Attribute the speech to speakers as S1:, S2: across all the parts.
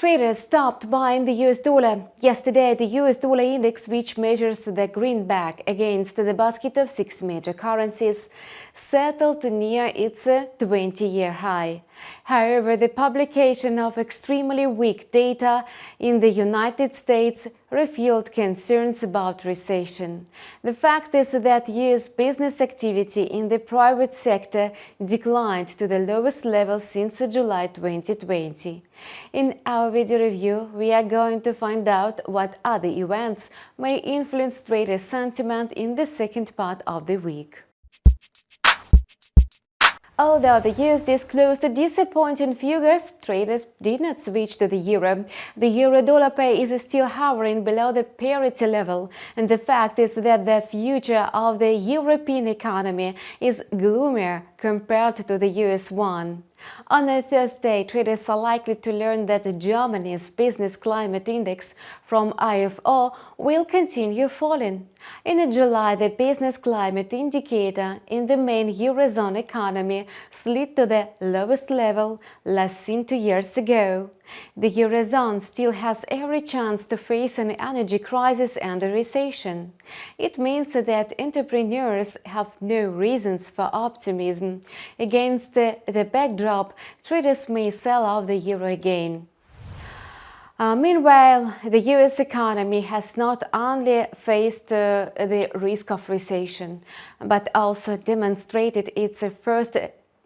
S1: traders stopped buying the US dollar. Yesterday, the US dollar index, which measures the greenback against the basket of 6 major currencies, settled near its 20-year high. However, the publication of extremely weak data in the United States refueled concerns about recession. The fact is that US business activity in the private sector declined to the lowest level since July 2020. In our video review, we are going to find out what other events may influence trader sentiment in the second part of the week. Although the US disclosed disappointing figures, traders did not switch to the euro. The euro-dollar pair is still hovering below the parity level, and the fact is that the future of the European economy is gloomier compared to the US one. On a Thursday, traders are likely to learn that Germany's Business Climate Index from IFO will continue falling. In July, the business climate indicator in the main Eurozone economy slid to the lowest level last seen 2 years ago. The Eurozone still has every chance to face an energy crisis and a recession. It means that entrepreneurs have no reasons for optimism. Against the backdrop, traders may sell out the euro again. Meanwhile, the US economy has not only faced the risk of recession, but also demonstrated its first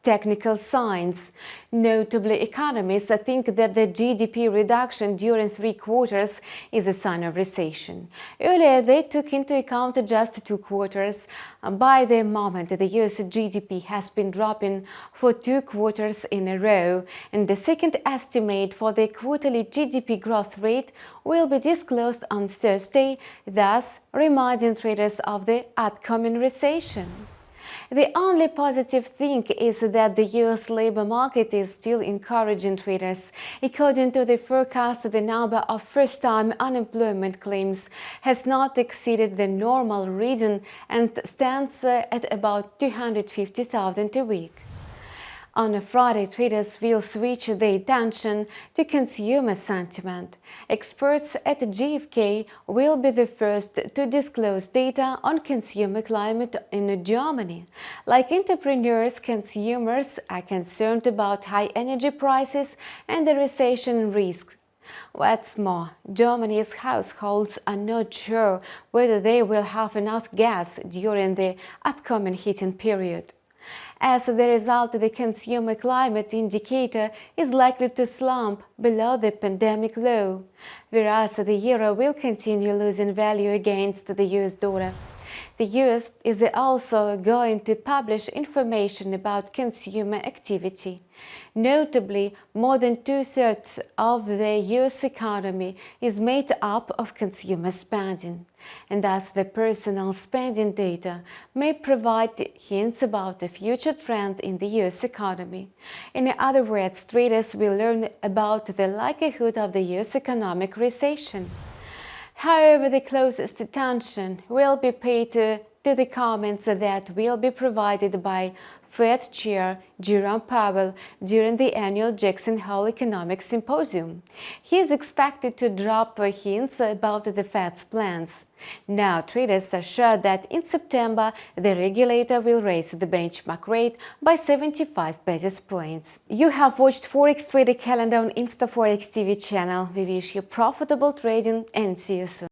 S1: technical signs. Notably, economists think that the GDP reduction during 3 quarters is a sign of recession. Earlier, they took into account just 2 quarters. By the moment, the US GDP has been dropping for 2 quarters in a row, and the second estimate for the quarterly GDP growth rate will be disclosed on Thursday, thus reminding traders of the upcoming recession. The only positive thing is that the US labor market is still encouraging traders. According to the forecast, the number of first-time unemployment claims has not exceeded the normal reading and stands at about 250,000 a week. On Friday, traders will switch their attention to consumer sentiment. Experts at GfK will be the first to disclose data on consumer climate in Germany. Like entrepreneurs, consumers are concerned about high energy prices and the recession risk. What's more, Germany's households are not sure whether they will have enough gas during the upcoming heating period. As a result, the consumer climate indicator is likely to slump below the pandemic low, whereas the euro will continue losing value against the US dollar. The US is also going to publish information about consumer activity. Notably, more than 2/3 of the US economy is made up of consumer spending, and thus the personal spending data may provide hints about the future trend in the US economy. In other words, traders will learn about the likelihood of the US economic recession. However, the closest attention will be paid to the comments that will be provided by Fed Chair Jerome Powell during the annual Jackson Hole Economic Symposium. He is expected to drop hints about the Fed's plans. Now, traders are sure that in September, the regulator will raise the benchmark rate by 75 basis points. You have watched Forex Trader Calendar on InstaForex TV channel. We wish you profitable trading and see you soon.